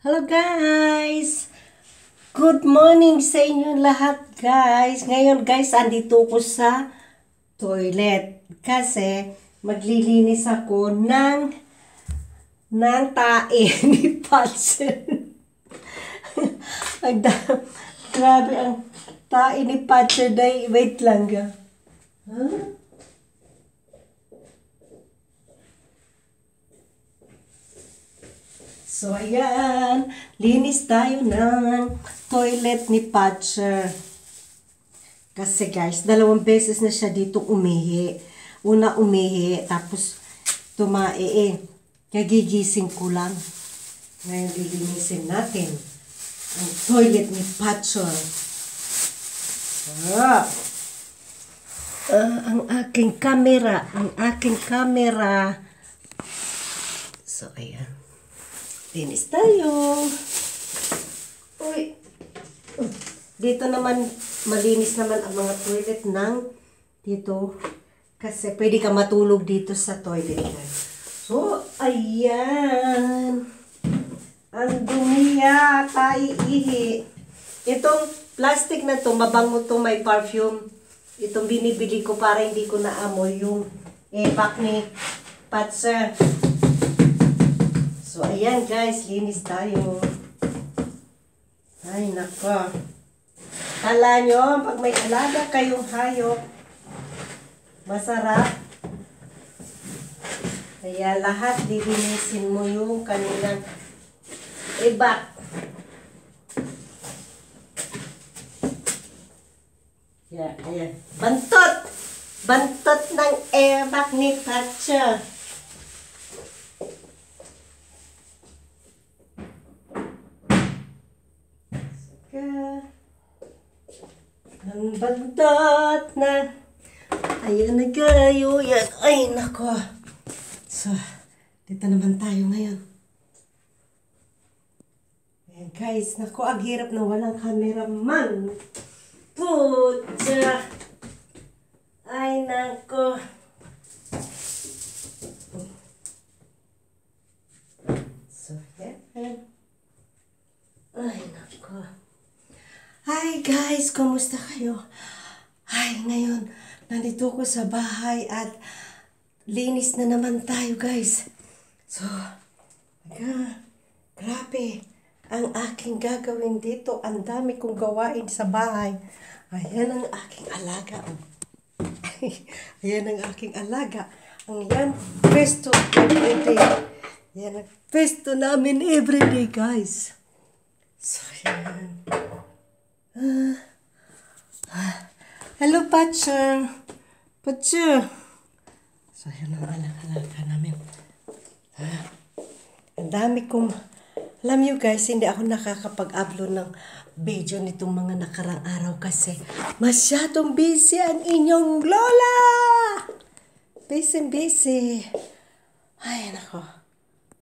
Hello guys! Good morning sa inyo lahat guys! Ngayon guys, andito ko sa toilet kasi maglilinis ako ng tae ni Patser. Grabe ang tae ni Patser. Wait lang ga. Huh? So, ayan. Linis tayo ng toilet ni Patser. Kasi guys, 2 beses na siya dito umihi. Una umihi, tapos tumae kagigising ko lang. Ngayon, lilinisin natin ang toilet ni Patser. Ang aking camera. So, ayan. Linis tayo. Uy. Dito naman, malinis naman ang mga toilet ng dito. Kasi pwede ka matulog dito sa toilet. So, ayan. Ang dumi yata, iihi. Itong plastic na to, mabango to, may perfume. Itong binibili ko para hindi ko naamoy yung epak ni Patser. So, ayan guys, linis tayo. Ay, nako. Kala nyo, pag may alaga kayong hayop, masarap. Kaya lahat lilinisin mo yung kanilang ibak. Yeah, ayan. Bantot! Bantot ng ibak ni Patser. Ang bantot na. Ayan na kayo. Yan. Ay, nako. So, dito naman tayo ngayon. Ayan guys. Nako, ang hirap na walang cameraman. Pucha. Ay, nako. So, yan. Ay, nako. Hi guys, kumusta kayo? Ay, ngayon, nandito ko sa bahay at linis na naman tayo guys. So, grabe, ang aking gagawin dito, ang dami kong gawain sa bahay. Ayan ang aking alaga. Ayan ang aking alaga. Ang yan, pesto everyday. Yan ang pesto namin everyday guys. So, yan. Hello, Patser. Patser. So, yun ang alaga namin. Ang dami kong... Alam nyo guys, hindi ako nakakapag-upload ng video nitong mga nakarang araw kasi masyadong busy ang inyong lola. Busy. Ay, nako.